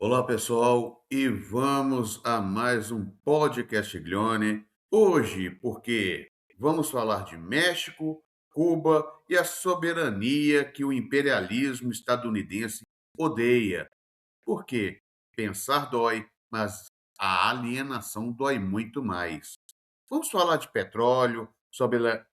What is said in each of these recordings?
Olá, pessoal, e vamos a mais um podcast Glione. Hoje, porque vamos falar de México, Cuba e a soberania que o imperialismo estadunidense odeia. Porque pensar dói, mas a alienação dói muito mais. Vamos falar de petróleo,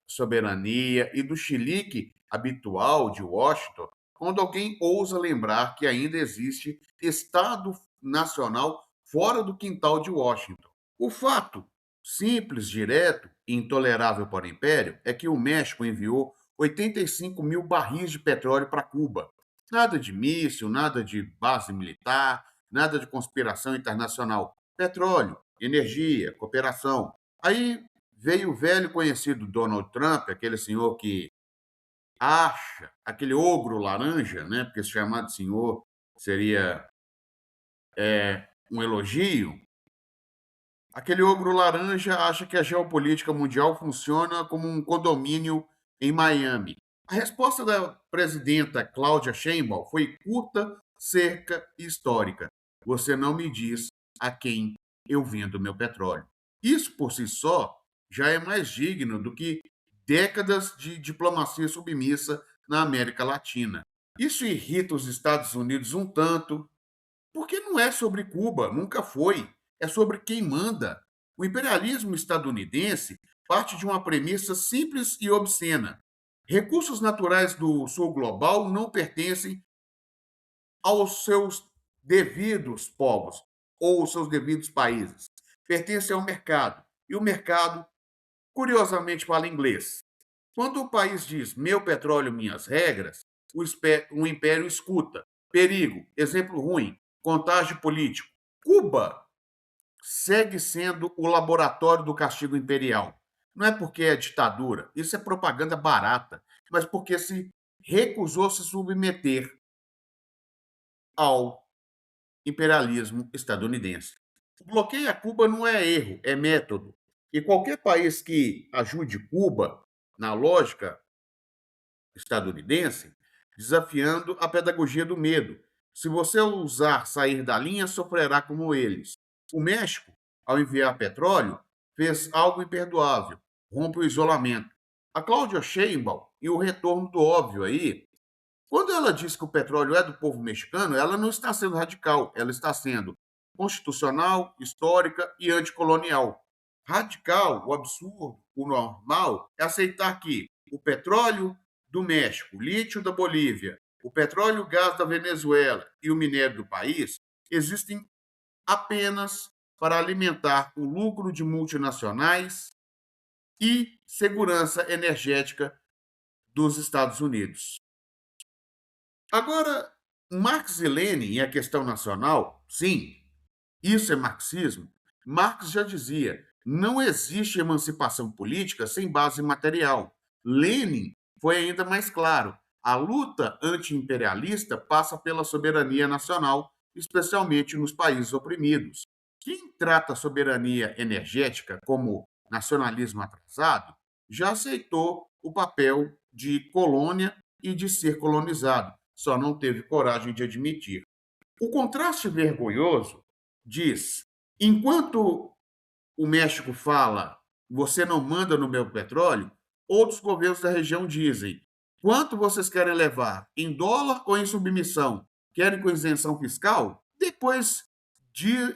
soberania e do chilique habitual de Washington, quando alguém ousa lembrar que ainda existe Estado Nacional fora do quintal de Washington. O fato, simples, direto e intolerável para o Império, é que o México enviou 85 mil barris de petróleo para Cuba. Nada de míssil, nada de base militar, nada de conspiração internacional. Petróleo, energia, cooperação. Aí veio o velho conhecido Donald Trump, aquele senhor que acha, aquele ogro laranja, né? Porque se chamar de senhor seria um elogio. Aquele ogro laranja acha que a geopolítica mundial funciona como um condomínio em Miami. A resposta da presidenta Cláudia Sheinbaum foi curta, seca e histórica. Você não me diz a quem eu vendo meu petróleo. Isso por si só já é mais digno do que décadas de diplomacia submissa na América Latina. Isso irrita os Estados Unidos um tanto, porque não é sobre Cuba, nunca foi. É sobre quem manda. O imperialismo estadunidense parte de uma premissa simples e obscena. Recursos naturais do sul global não pertencem aos seus devidos povos ou aos seus devidos países. Pertencem ao mercado. E o mercado, curiosamente, fala inglês. Quando o país diz meu petróleo, minhas regras, o império escuta. Perigo, exemplo ruim, contágio político. Cuba segue sendo o laboratório do castigo imperial. Não é porque é ditadura, isso é propaganda barata, mas porque se recusou se submeter ao imperialismo estadunidense. O bloqueio a Cuba não é erro, é método. E qualquer país que ajude Cuba na lógica estadunidense, desafiando a pedagogia do medo. Se você ousar sair da linha, sofrerá como eles. O México, ao enviar petróleo, fez algo imperdoável, rompe o isolamento. A Cláudia Sheinbaum, e o retorno do óbvio aí, quando ela diz que o petróleo é do povo mexicano, ela não está sendo radical, ela está sendo constitucional, histórica e anticolonial. Radical, o absurdo, o normal é aceitar que o petróleo do México, o lítio da Bolívia, o petróleo e o gás da Venezuela e o minério do país existem apenas para alimentar o lucro de multinacionais e segurança energética dos Estados Unidos. Agora, Marx e Lenin e a questão nacional, sim, isso é marxismo. Marx já dizia: não existe emancipação política sem base material. Lenin foi ainda mais claro: a luta anti-imperialista passa pela soberania nacional, especialmente nos países oprimidos. Quem trata a soberania energética como nacionalismo atrasado já aceitou o papel de colônia e de ser colonizado, só não teve coragem de admitir. O contraste vergonhoso diz: enquanto o México fala, você não manda no meu petróleo, outros governos da região dizem: quanto vocês querem levar? Em dólar ou em submissão? Querem com isenção fiscal? Depois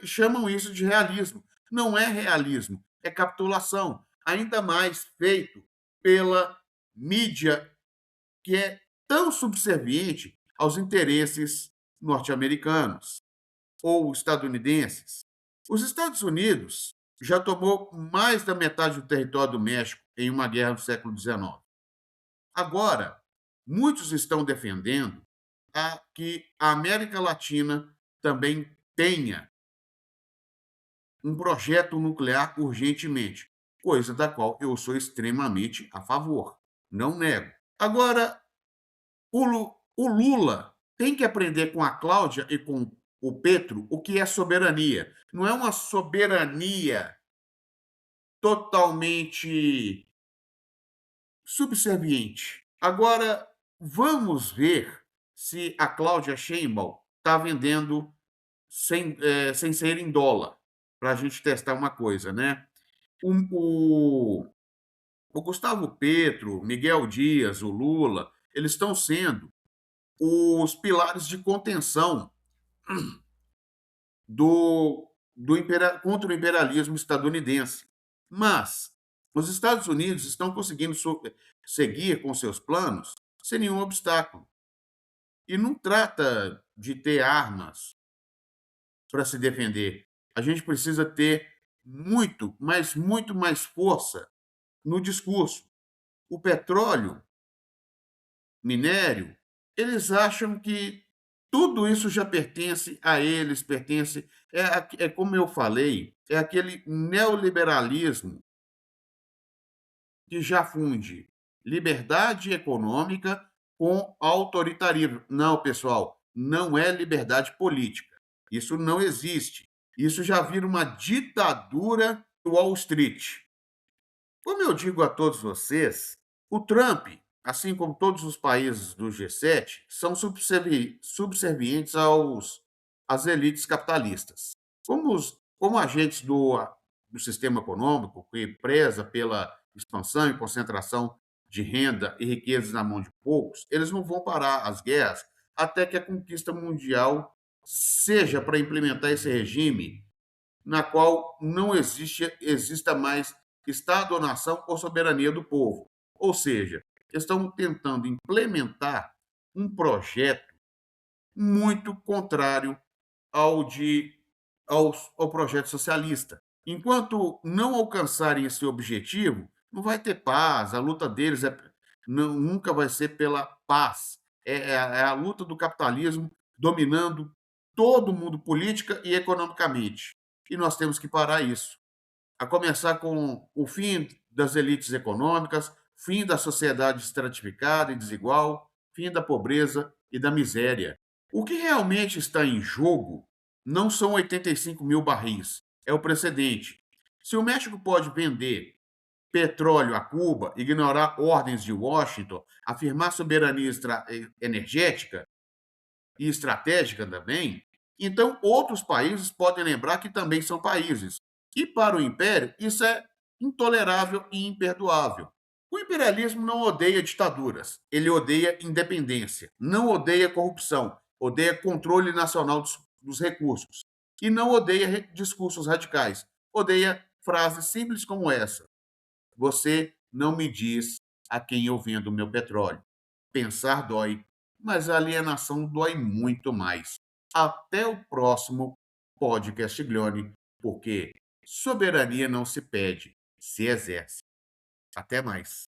chamam isso de realismo. Não é realismo, é capitulação. Ainda mais feito pela mídia que é tão subserviente aos interesses norte-americanos ou estadunidenses. Os Estados Unidos já tomou mais da metade do território do México em uma guerra do século XIX. Agora, muitos estão defendendo que a América Latina também tenha um projeto nuclear urgentemente, coisa da qual eu sou extremamente a favor. Não nego. Agora, o Lula tem que aprender com a Cláudia e com o Petro o que é soberania. Não é uma soberania totalmente subserviente. Agora, vamos ver se a Cláudia Sheinbaum está vendendo sem ser em dólar, para a gente testar uma coisa, né? O, o, o Gustavo Petro, Miguel Dias, o Lula, eles estão sendo os pilares de contenção contra o imperialismo estadunidense. Mas os Estados Unidos estão conseguindo seguir com seus planos sem nenhum obstáculo. E não trata de ter armas para se defender. A gente precisa ter muito, mas muito mais força no discurso. O petróleo, minério, eles acham que tudo isso já pertence a eles, pertence. É como eu falei, é aquele neoliberalismo que já funde liberdade econômica com autoritarismo. Não, pessoal, não é liberdade política. Isso não existe. Isso já vira uma ditadura do Wall Street. Como eu digo a todos vocês, o Trump, assim como todos os países do G7, são subservientes às elites capitalistas. Como agentes do sistema econômico, que preza pela expansão e concentração de renda e riquezas na mão de poucos, eles não vão parar as guerras até que a conquista mundial seja para implementar esse regime na qual não exista mais Estado ou nação ou soberania do povo. Ou seja, estão tentando implementar um projeto muito contrário ao projeto socialista. Enquanto não alcançarem esse objetivo, não vai ter paz. A luta deles nunca vai ser pela paz. É a luta do capitalismo dominando todo o mundo política e economicamente. E nós temos que parar isso. A começar com o fim das elites econômicas, fim da sociedade estratificada e desigual, fim da pobreza e da miséria. O que realmente está em jogo não são 85 mil barris, é o precedente. Se o México pode vender petróleo a Cuba, ignorar ordens de Washington, afirmar soberania energética e estratégica também, então outros países podem lembrar que também são países. E para o império, isso é intolerável e imperdoável. O imperialismo não odeia ditaduras, ele odeia independência, não odeia corrupção, odeia controle nacional dos recursos e não odeia discursos radicais, odeia frases simples como essa: você não me diz a quem eu vendo o meu petróleo. Pensar dói, mas a alienação dói muito mais. Até o próximo podcast Glione, porque soberania não se pede, se exerce. Até mais.